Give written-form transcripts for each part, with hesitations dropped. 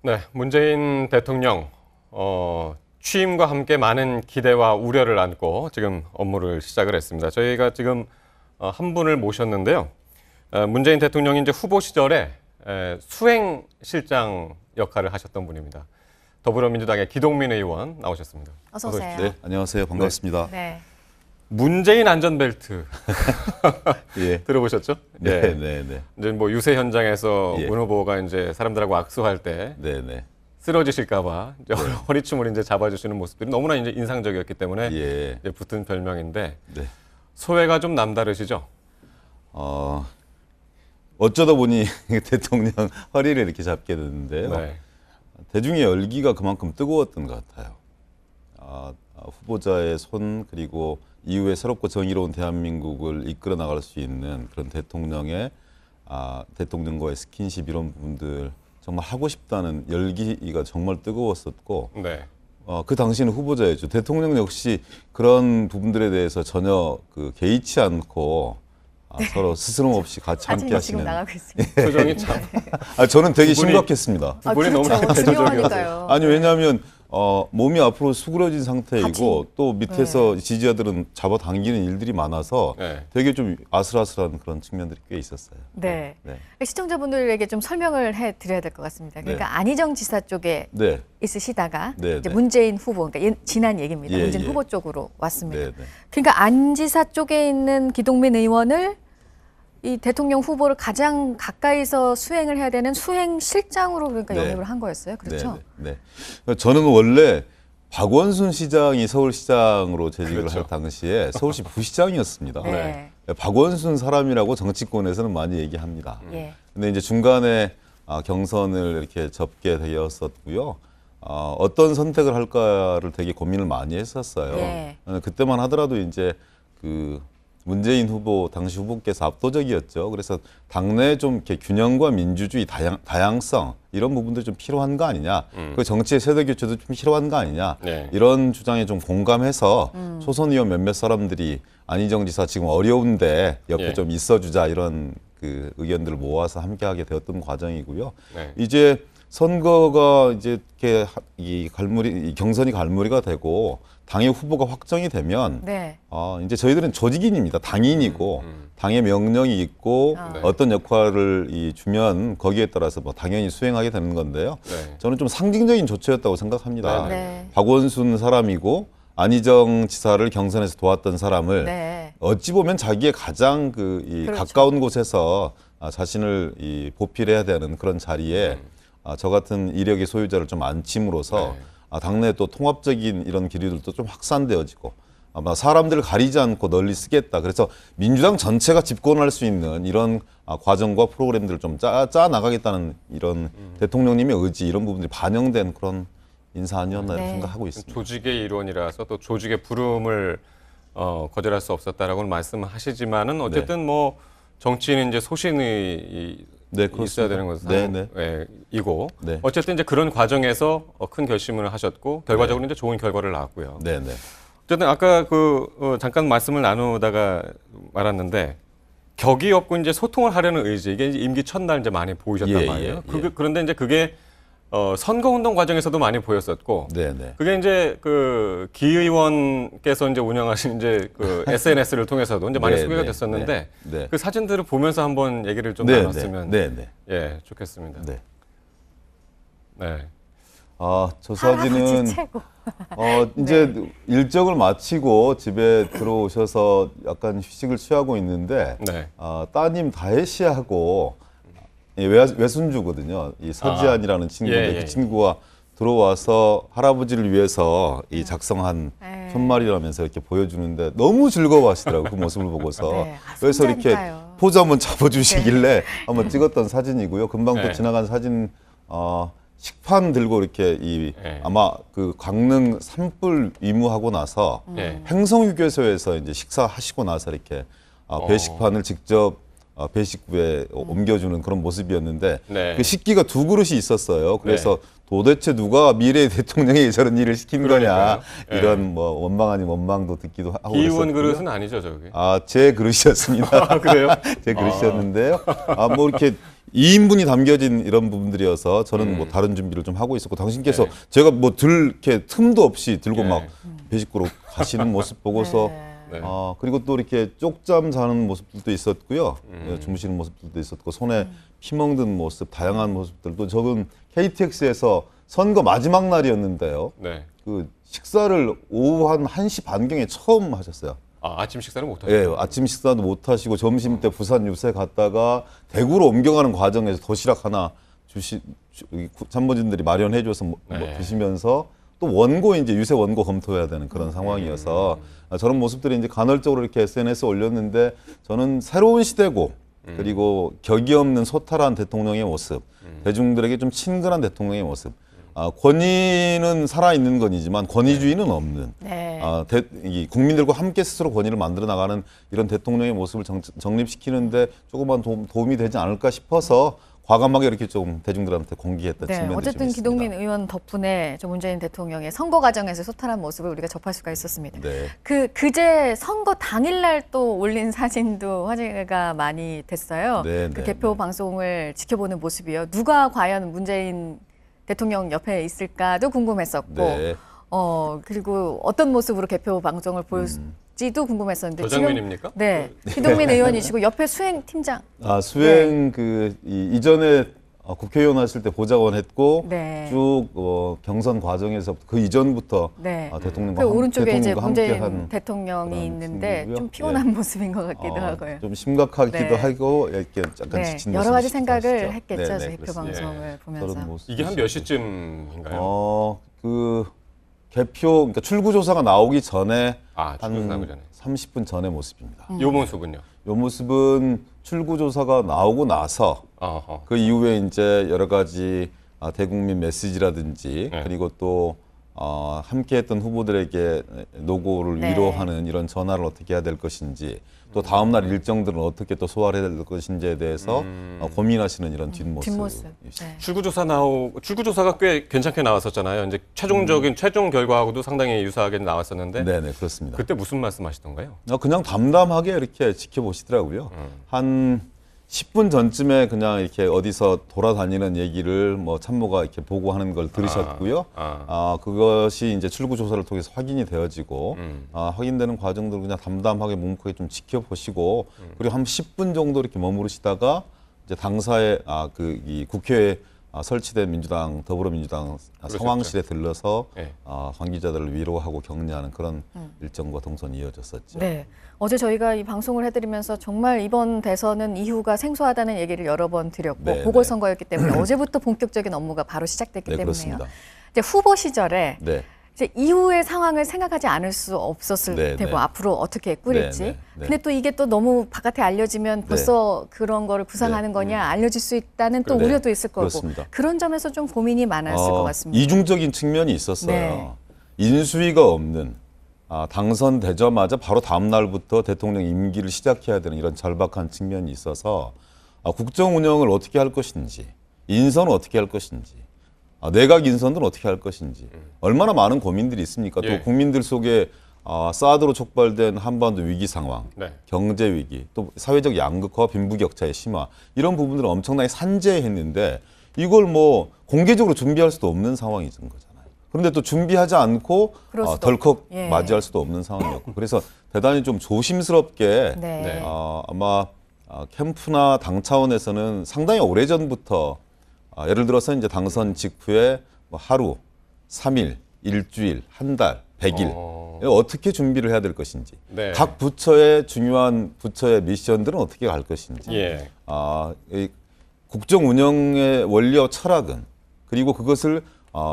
네, 문재인 대통령 취임과 함께 많은 기대와 우려를 안고 지금 업무를 시작을 했습니다. 저희가 지금 한 분을 모셨는데요. 문재인 대통령이 이제 후보 시절에 수행실장 역할을 하셨던 분입니다. 더불어민주당의 기동민 의원 나오셨습니다. 어서 오세요. 네, 안녕하세요. 반갑습니다. 네. 문재인 안전벨트 예. 들어보셨죠? 네, 예. 네, 네. 이제 뭐 유세 현장에서 예. 문 후보가 이제 사람들하고 악수할 때 네, 네. 쓰러지실까봐 이제 허리춤을 이제 잡아주시는 모습들이 너무나 이제 인상적이었기 때문에 예. 이제 붙은 별명인데 네. 소회가 좀 남다르시죠? 어쩌다 보니 대통령 허리를 이렇게 잡게 됐는데요. 네. 대중의 열기가 그만큼 뜨거웠던 것 같아요. 후보자의 손 그리고 이후에 새롭고 정의로운 대한민국을 이끌어 나갈 수 있는 그런 대통령의 대통령과의 스킨십 이런 부분들 정말 하고 싶다는 열기가 정말 뜨거웠었고 네. 그 당시는 후보자였죠. 대통령 역시 그런 부분들에 대해서 전혀 개의치 않고 서로 스스럼 없이 같이 함께 사진이 지금 하시는. 나가고 있습니다. 표정이 참 저는 되게 두 분이- 심각했습니다. 두 분이 너무 그렇죠. 대조적이어서. 중요하니까요. 아니 왜냐하면 몸이 앞으로 수그러진 상태이고 같이. 또 밑에서 지지자들은 잡아당기는 일들이 많아서 네. 되게 좀 아슬아슬한 그런 측면들이 꽤 있었어요. 네. 네. 시청자분들에게 좀 설명을 해드려야 될 것 같습니다. 그러니까 네. 안희정 지사 쪽에 네. 있으시다가 네, 이제 네. 문재인 후보, 그러니까 지난 얘기입니다. 예, 문재인 예. 후보 쪽으로 왔습니다. 네, 네. 그러니까 안 지사 쪽에 있는 기동민 의원을 이 대통령 후보를 가장 가까이서 수행을 해야 되는 수행실장으로 그러니까 네. 영입을 한 거였어요. 그렇죠? 네, 네. 저는 원래 박원순 시장이 서울시장으로 재직을 그렇죠. 할 당시에 서울시 부시장이었습니다. 네. 박원순 사람이라고 정치권에서는 많이 얘기합니다. 예. 근데 이제 중간에 경선을 이렇게 접게 되었었고요. 어떤 선택을 할까를 되게 고민을 많이 했었어요. 예. 그때만 하더라도 이제 문재인 후보 당시 후보께서 압도적이었죠. 그래서 당내 좀 이렇게 균형과 민주주의 다양성 이런 부분들이 좀 필요한 거 아니냐. 그 정치의 세대 교체도 좀 필요한 거 아니냐. 네. 이런 주장에 좀 공감해서 초선 의원 몇몇 사람들이 안희정 지사 지금 어려운데 옆에 예. 좀 있어주자 이런 의견들을 모아서 함께하게 되었던 과정이고요. 네. 이제 선거가 이제 이렇게 이 경선이 갈무리가 되고 당의 후보가 확정이 되면 네. 이제 저희들은 조직인입니다. 당인이고 당의 명령이 있고 네. 어떤 역할을 주면 거기에 따라서 뭐 당연히 수행하게 되는 건데요. 네. 저는 좀 상징적인 조처였다고 생각합니다. 네, 네. 박원순 사람이고 안희정 지사를 경선에서 도왔던 사람을 네. 어찌 보면 자기의 가장 그렇죠. 가까운 곳에서 자신을 보필해야 되는 그런 자리에 저 같은 이력의 소유자를 좀 앉힘으로써 네. 당내 또 통합적인 이런 기류들도 좀 확산되어지고 아마 사람들을 가리지 않고 널리 쓰겠다. 그래서 민주당 전체가 집권할 수 있는 이런 과정과 프로그램들을 좀 짜 나가겠다는 이런 대통령님의 의지 이런 부분들이 반영된 그런 인사 아니었나 네. 생각하고 있습니다. 조직의 일원이라서 또 조직의 부름을 거절할 수 없었다라고는 말씀하시지만은 어쨌든 뭐 정치인은 이제 소신이 네, 있어야 그렇습니다. 되는 것은 네, 네. 이고 네. 어쨌든 이제 그런 과정에서 큰 결심을 하셨고 결과적으로 이제 좋은 결과를 낳았고요. 네, 네. 어쨌든 아까 잠깐 말씀을 나누다가 말았는데 격이 없고 이제 소통을 하려는 의지 이게 이제 임기 첫날 이제 많이 보이셨단 예, 말이에요. 예, 예. 그런데 이제 그게 선거운동 과정에서도 많이 보였었고, 네, 네. 그게 이제 기의원께서 이제 운영하신 이제 SNS를 통해서도 이제 많이 네, 소개가 네, 됐었는데, 네, 네. 그 사진들을 보면서 한번 얘기를 좀 네, 나눴으면, 네, 네. 예, 좋겠습니다. 네. 네. 저 할아버지 사진은 최고. 이제 일정을 마치고 집에 들어오셔서 약간 휴식을 취하고 있는데 네. 따님 다혜 씨하고 외손주거든요. 이 서지안이라는 친구인데 예, 예. 그 친구가 들어와서 할아버지를 위해서 이 작성한 네. 편말이라면서 이렇게 보여주는데 너무 즐거워하시더라고요. 그 모습을 보고서. 네. 그래서 이렇게 손자니까요. 포즈 한번 잡아주시길래 한번 찍었던 사진이고요. 금방 또 네. 지나간 사진 식판 들고 이렇게 네. 아마 강릉 산불 위무하고 나서 네. 행성유교소에서 이제 식사하시고 나서 이렇게 배식판을 직접 배식부에 옮겨주는 그런 모습이었는데 네. 그 식기가 두 그릇이 있었어요. 그래서 도대체 누가 미래의 대통령에게 저런 일을 시킨 그러니까요. 거냐 예. 이런 뭐 원망 아닌 원망도 듣기도 하고 기운 그랬었고요. 그릇은 아니죠, 저게. 제 그릇이었습니다. 아, 그래요? 제 그릇이었는데요. 뭐 이렇게 2인분이 담겨진 이런 부분들이어서 저는 뭐 다른 준비를 좀 하고 있었고 당신께서 네. 제가 뭐 이렇게 틈도 없이 들고 네. 막 배식구로 가시는 모습 보고서 네. 그리고 또 이렇게 쪽잠 자는 모습들도 있었고요. 주무시는 모습들도 있었고 손에 피멍 든 모습, 다양한 모습들도 저는 KTX에서 선거 마지막 날이었는데요. 네. 그 식사를 오후 한 1시 반경에 처음 하셨어요. 아침 식사를 못 하셨어요? 예, 아침 식사도 못 하시고 점심 때 부산 유세 갔다가 대구로 옮겨가는 과정에서 도시락 하나 참모진들이 마련해 줘서 뭐 네. 드시면서 또 원고 이제 유세 원고 검토해야 되는 그런 상황이어서 저런 모습들이 이제 간헐적으로 이렇게 SNS에 올렸는데 저는 새로운 시대고 그리고 격이 없는 소탈한 대통령의 모습, 대중들에게 좀 친근한 대통령의 모습. 권위는 살아있는 건이지만 권위주의는 없는 네. 이 국민들과 함께 스스로 권위를 만들어 나가는 이런 대통령의 모습을 정립시키는데 조금만 도움이 되지 않을까 싶어서 과감하게 이렇게 좀 대중들한테 공개했던 네, 측면도 좀 어쨌든 있습니다. 기동민 의원 덕분에 좀 문재인 대통령의 선거 과정에서 소탈한 모습을 우리가 접할 수가 있었습니다. 네. 그제 선거 당일날 또 올린 사진도 화제가 많이 됐어요. 네, 그 네, 개표 네. 방송을 지켜보는 모습이요. 누가 과연 문재인 대통령 옆에 있을까도 궁금했었고, 네. 그리고 어떤 모습으로 개표 방송을 볼지도 궁금했었는데 저 장면입니까? 네, 기동민 의원이시고 옆에 수행 팀장. 수행 이전에 국회의원 하실 때 보좌관 했고 네. 쭉 경선 과정에서 그 이전부터 네. 대통령과 그 오른쪽에 이제 대통령과 문재인 함께한 대통령이 그런 있는데 친구고요. 좀 피곤한 모습인 것 같기도 하고요. 좀 심각하기도 네. 하고 이렇게 약간 네, 지친 여러 모습이 가지 생각을 있으시죠. 했겠죠. 네, 네, 저 개표 그렇습니다. 방송을 보면서. 그런 모습. 이게 한 몇 시쯤인가요? 그 개표 그러니까 출구 조사가 나오기 전에 출구 조사 나오기 전에. 30분 전의 모습입니다. 요 모습은요? 이 모습은 출구 조사가 나오고 나서 어허. 그 이후에 이제 여러 가지 대국민 메시지라든지 네. 그리고 또 함께했던 후보들에게 노고를 네. 위로하는 이런 전화를 어떻게 해야 될 것인지 또 다음 날 일정들은 어떻게 또 소화를 해야 될 것인지에 대해서 고민하시는 이런 뒷모습. 뒷모습. 네. 출구조사가 꽤 괜찮게 나왔었잖아요. 이제 최종 결과하고도 상당히 유사하게 나왔었는데 네네 그렇습니다. 그때 무슨 말씀하시던가요? 그냥 담담하게 이렇게 지켜보시더라고요. 한 10분 전쯤에 그냥 이렇게 어디서 돌아다니는 얘기를 뭐 참모가 이렇게 보고하는 걸 들으셨고요. 그것이 이제 출구 조사를 통해서 확인이 되어지고 확인되는 과정들을 그냥 담담하게 묵묵하게 좀 지켜보시고 그리고 한 10분 정도 이렇게 머무르시다가 이제 당사에 이 국회에 설치된 민주당 더불어민주당 상황실에 들러서 네. 관계자들을 위로하고 격려하는 그런 일정과 동선이 이어졌었죠. 네. 어제 저희가 이 방송을 해드리면서 정말 이번 대선은 이후가 생소하다는 얘기를 여러 번 드렸고 네, 보궐선거였기 때문에 어제부터 본격적인 업무가 바로 시작됐기 네, 때문에요. 그렇습니다. 이제 후보 시절에 네. 이제 이후의 상황을 생각하지 않을 수 없었을 네, 테고 네. 앞으로 어떻게 꾸릴지. 네, 네, 네. 근데 또 이게 또 너무 바깥에 알려지면 벌써 그런 거를 구상하는 네. 거냐 알려질 수 있다는 또 네, 우려도 있을 거고 그렇습니다. 그런 점에서 좀 고민이 많았을 것 같습니다. 이중적인 측면이 있었어요. 네. 인수위가 없는 당선되자마자 바로 다음 날부터 대통령 임기를 시작해야 되는 이런 절박한 측면이 있어서 국정 운영을 어떻게 할 것인지, 인선을 어떻게 할 것인지, 내각 인선들은 어떻게 할 것인지 얼마나 많은 고민들이 있습니까? 예. 또 국민들 속에 사드로 촉발된 한반도 위기 상황, 네. 경제 위기, 또 사회적 양극화와 빈부격차의 심화 이런 부분들을 엄청나게 산재했는데 이걸 뭐 공개적으로 준비할 수도 없는 상황이 된 거잖아요. 그런데 또 준비하지 않고 그럴 수도 덜컥 예. 맞이할 수도 없는 상황이었고 그래서 대단히 좀 조심스럽게 네. 네. 아마 캠프나 당 차원에서는 상당히 오래전부터 예를 들어서 이제 당선 직후에 뭐 하루, 3일, 일주일, 한 달, 100일 어떻게 준비를 해야 될 것인지 네. 각 부처의 중요한 부처의 미션들은 어떻게 갈 것인지 예. 이 국정 운영의 원리와 철학은 그리고 그것을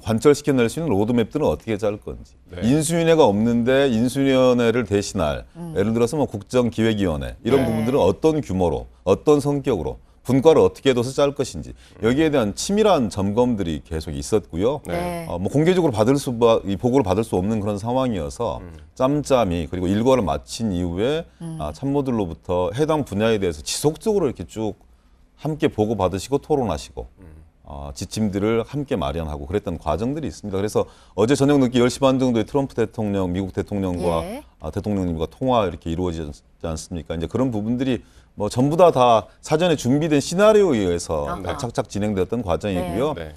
관철시켜낼 수 있는 로드맵들은 어떻게 짤 건지 네. 인수위원회가 없는데 인수위원회를 대신할 예를 들어서 뭐 국정기획위원회 이런 네. 부분들은 어떤 규모로 어떤 성격으로 분과를 어떻게 둬서 짤 것인지 여기에 대한 치밀한 점검들이 계속 있었고요. 네. 뭐 공개적으로 이 보고를 받을 수 없는 그런 상황이어서 짬짬이 그리고 일과를 마친 이후에 참모들로부터 해당 분야에 대해서 지속적으로 이렇게 쭉 함께 보고 받으시고 토론하시고 지침들을 함께 마련하고 그랬던 과정들이 있습니다. 그래서 어제 저녁 늦게 10시 반 정도에 트럼프 대통령, 미국 대통령과 예. 대통령님과 통화 이렇게 이루어지지 않습니까? 이제 그런 부분들이 뭐 전부 다 사전에 준비된 시나리오에 의해서 아하. 착착 진행되었던 과정이고요. 네.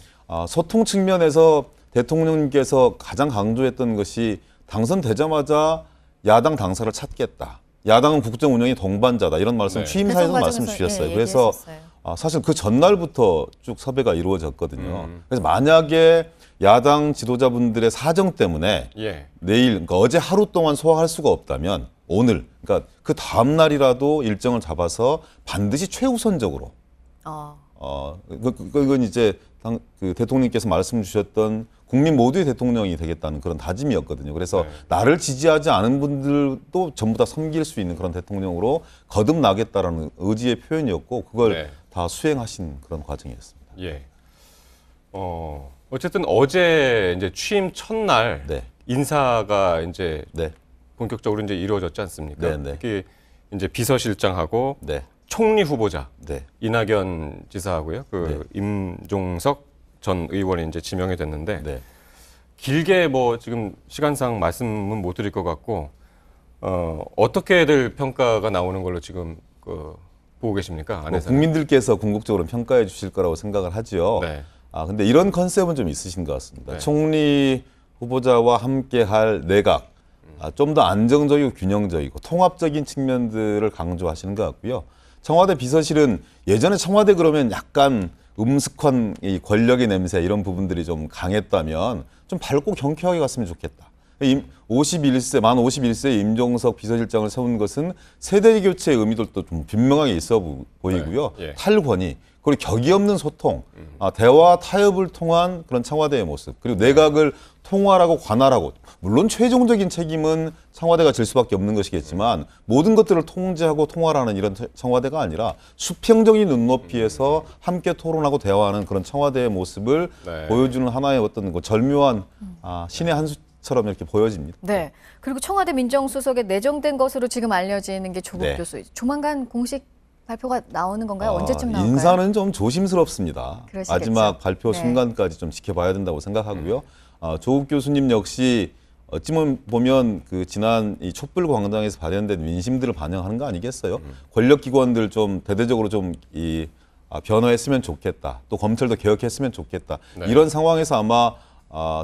소통 측면에서 대통령님께서 가장 강조했던 것이 당선되자마자 야당 당사를 찾겠다. 야당은 국정 운영의 동반자다. 이런 말씀 네. 취임사에서 대선 말씀 과정에서, 주셨어요. 예, 그래서 얘기했었어요. 사실 그 전날부터 쭉 섭외가 이루어졌거든요. 그래서 만약에 야당 지도자분들의 사정 때문에 예. 내일, 그러니까 어제 하루 동안 소화할 수가 없다면 오늘, 그러니까 그 다음 날이라도 일정을 잡아서 반드시 최우선적으로 그건 이제 그 대통령께서 말씀 주셨던 국민 모두의 대통령이 되겠다는 그런 다짐이었거든요. 그래서 네. 나를 지지하지 않은 분들도 전부 다 섬길 수 있는 그런 대통령으로 거듭나겠다라는 의지의 표현이었고 그걸 네. 다 수행하신 그런 과정이었습니다. 예. 어쨌든 어제 이제 취임 첫날 네. 인사가 이제 네, 본격적으로 이제 이루어졌지 않습니까? 네, 네. 특히 이제 비서실장하고 네, 총리 후보자 네, 이낙연 지사하고요. 그 임종석 전 의원이 이제 지명이 됐는데 네. 길게 뭐 지금 시간상 말씀은 못 드릴 것 같고 어떻게들 평가가 나오는 걸로 지금 보고 계십니까? 뭐 안에서. 국민들께서 궁극적으로 평가해 주실 거라고 생각을 하지요. 네. 근데 이런 컨셉은 좀 있으신 것 같습니다. 네. 총리 후보자와 함께 할 내각, 좀 더 안정적이고 균형적이고 통합적인 측면들을 강조하시는 것 같고요. 청와대 비서실은 예전에 청와대 그러면 약간 음습한 이 권력의 냄새 이런 부분들이 좀 강했다면 좀 밝고 경쾌하게 갔으면 좋겠다. 만 51세 임종석 비서실장을 세운 것은 세대 교체의 의미들도 좀 분명하게 있어 보이고요. 네. 예. 탈권위, 그리고 격이 없는 소통, 대화 타협을 통한 그런 청와대의 모습, 그리고 내각을 통할하고 관할하고, 물론 최종적인 책임은 청와대가 질 수밖에 없는 것이겠지만 모든 것들을 통제하고 통할하는 이런 청와대가 아니라 수평적인 눈높이에서 함께 토론하고 대화하는 그런 청와대의 모습을 네. 보여주는 하나의 어떤 그 절묘한 신의 한 수처럼 이렇게 보여집니다. 네. 그리고 청와대 민정수석에 내정된 것으로 지금 알려지는 게 조국 네. 교수. 조만간 공식 발표가 나오는 건가요? 언제쯤 나올까요? 인사는 좀 조심스럽습니다. 그러시겠죠. 마지막 발표 네. 순간까지 좀 지켜봐야 된다고 생각하고요. 조국 교수님 역시 어찌 보면 그 지난 이 촛불 광장에서 발현된 민심들을 반영하는 거 아니겠어요? 권력기관들 좀 대대적으로 좀 변화했으면 좋겠다. 또 검찰도 개혁했으면 좋겠다. 네. 이런 상황에서 아마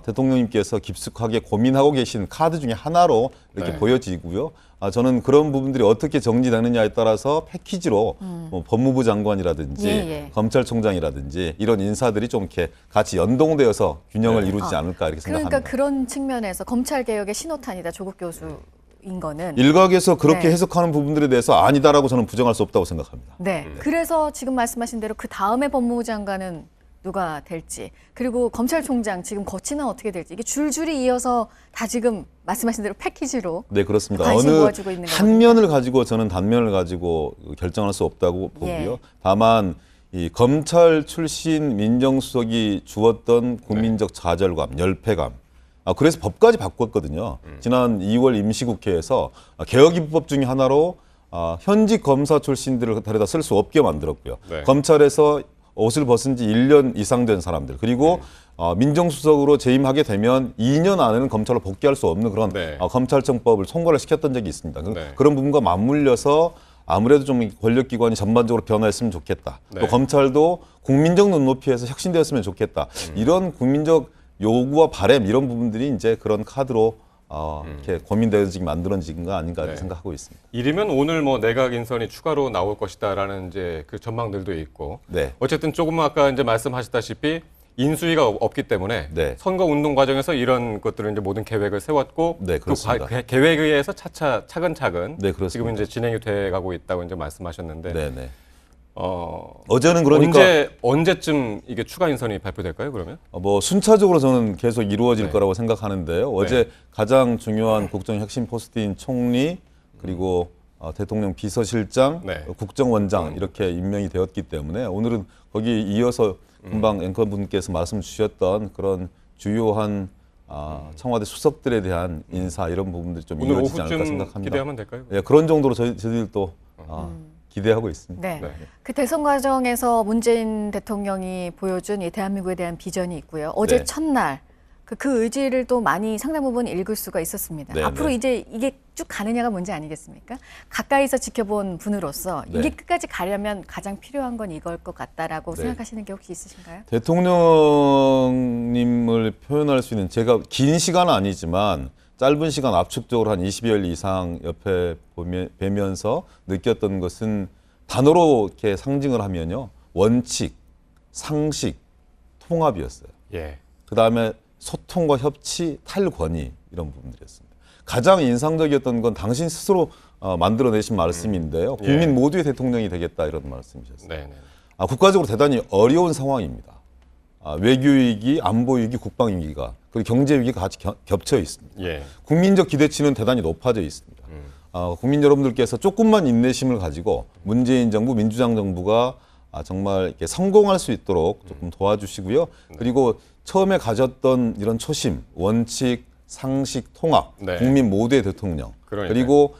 대통령님께서 깊숙하게 고민하고 계신 카드 중에 하나로 이렇게 네. 보여지고요. 저는 그런 부분들이 어떻게 정리되느냐에 따라서 패키지로 뭐 법무부 장관이라든지 예. 검찰총장이라든지 이런 인사들이 좀 이렇게 같이 연동되어서 균형을 이루지 않을까 이렇게 생각합니다. 그러니까 그런 측면에서 검찰 개혁의 신호탄이다. 조국 교수인 거는. 일각에서 그렇게 네. 해석하는 부분들에 대해서 아니다라고 저는 부정할 수 없다고 생각합니다. 네. 그래서 지금 말씀하신 대로 그 다음에 법무부 장관은 누가 될지, 그리고 검찰총장 지금 거치는 어떻게 될지, 이게 줄줄이 이어서 다 지금 말씀하신 대로 패키지로 네, 그렇습니다. 관심 어느 모아주고 있는 한 면을 가지고 저는 단면을 가지고 결정할 수 없다고 보고요. 예. 다만 이 검찰 출신 민정수석이 주었던 국민적 좌절감, 열패감. 그래서 법까지 바꿨거든요. 지난 2월 임시국회에서 개혁입법 중에 하나로 현직 검사 출신들을 데려다 쓸 수 없게 만들었고요. 네. 검찰에서 옷을 벗은 지 1년 이상 된 사람들, 그리고 민정수석으로 재임하게 되면 2년 안에는 검찰로 복귀할 수 없는 그런 네. 검찰청법을 통과를 시켰던 적이 있습니다. 네. 그런 부분과 맞물려서 아무래도 좀 권력기관이 전반적으로 변화했으면 좋겠다. 네. 또 검찰도 국민적 눈높이에서 혁신되었으면 좋겠다. 이런 국민적 요구와 바람 이런 부분들이 이제 그런 카드로 이렇게 고민되어지게 만들어진 거 아닌가 네. 생각하고 있습니다. 이르면 오늘 뭐 내각 인선이 추가로 나올 것이다라는 이제 그 전망들도 있고. 네. 어쨌든 조금 아까 이제 말씀하셨다시피 인수위가 없기 때문에 네. 선거 운동 과정에서 이런 것들은 이제 모든 계획을 세웠고 네, 그 그렇습니다. 계획에 의해서 차차 차근차근 네, 그렇습니다. 지금 이제 진행이 돼 가고 있다고 이제 말씀하셨는데 네네. 어, 어제는 그러니까 언제쯤 이게 추가 인선이 발표될까요? 그러면? 뭐 순차적으로 저는 계속 이루어질 네. 거라고 생각하는데요. 어제 가장 중요한 국정 핵심 포스트인 총리 그리고 대통령 비서실장, 네. 국정원장 이렇게 임명이 되었기 때문에 오늘은 거기에 이어서 금방 앵커분께서 말씀 주셨던 그런 주요한 청와대 수석들에 대한 인사 이런 부분들이 좀 오늘 이루어지지 않을까 오후쯤 생각합니다. 기대하면 될까요? 예, 그런 정도로 저희들도 기대하고 있습니다. 네. 네. 그 대선 과정에서 문재인 대통령이 보여준 이 대한민국에 대한 비전이 있고요. 어제 네. 첫날 그 의지를 또 많이 상당 부분 읽을 수가 있었습니다. 네, 앞으로 네. 이제 이게 쭉 가느냐가 문제 아니겠습니까? 가까이서 지켜본 분으로서 네. 이게 끝까지 가려면 가장 필요한 건 이걸 것 같다라고 네. 생각하시는 게 혹시 있으신가요? 대통령님을 표현할 수 있는 제가 긴 시간은 아니지만 짧은 시간 압축적으로 한 20여일 이상 옆에 뵈면서 느꼈던 것은 단어로 이렇게 상징을 하면요. 원칙, 상식, 통합이었어요. 예. 그다음에 소통과 협치, 탈권위 이런 부분들이었습니다. 가장 인상적이었던 건 당신 스스로 만들어내신 말씀인데요. 예. 국민 모두의 대통령이 되겠다 이런 말씀이셨어요. 네. 네. 국가적으로 대단히 어려운 상황입니다. 외교 위기, 안보 위기, 국방 위기가 그리고 경제 위기가 같이 겹쳐 있습니다. 예. 국민적 기대치는 대단히 높아져 있습니다. 국민 여러분들께서 조금만 인내심을 가지고 문재인 정부, 민주당 정부가 정말 이렇게 성공할 수 있도록 조금 도와주시고요. 그리고 처음에 가졌던 이런 초심, 원칙, 상식, 통합, 네. 국민 모두의 대통령, 그러니까요. 그리고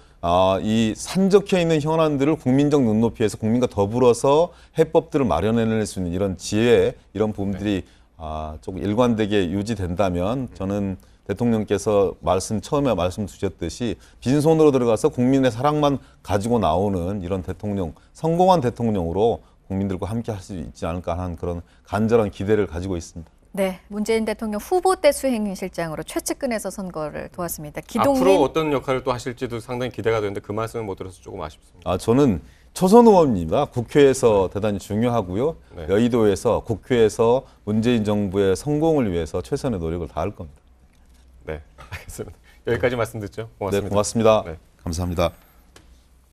이 산적해 있는 현안들을 국민적 눈높이에서 국민과 더불어서 해법들을 마련해낼 수 있는 이런 지혜, 이런 부분들이 조금 일관되게 유지된다면 저는 대통령께서 처음에 말씀 주셨듯이 빈손으로 들어가서 국민의 사랑만 가지고 나오는 이런 대통령, 성공한 대통령으로 국민들과 함께 할 수 있지 않을까 하는 그런 간절한 기대를 가지고 있습니다. 네, 문재인 대통령 후보 때 수행실장으로 최측근에서 선거를 도왔습니다. 기동민 앞으로 어떤 역할을 또 하실지도 상당히 기대가 되는데 그 말씀을 못 들어서 조금 아쉽습니다. 저는 초선 의원입니다. 국회에서 대단히 중요하고요. 네. 여의도에서 국회에서 문재인 정부의 성공을 위해서 최선의 노력을 다할 겁니다. 네, 알겠습니다. 여기까지 말씀 듣죠. 네, 고맙습니다. 고맙습니다. 네. 감사합니다.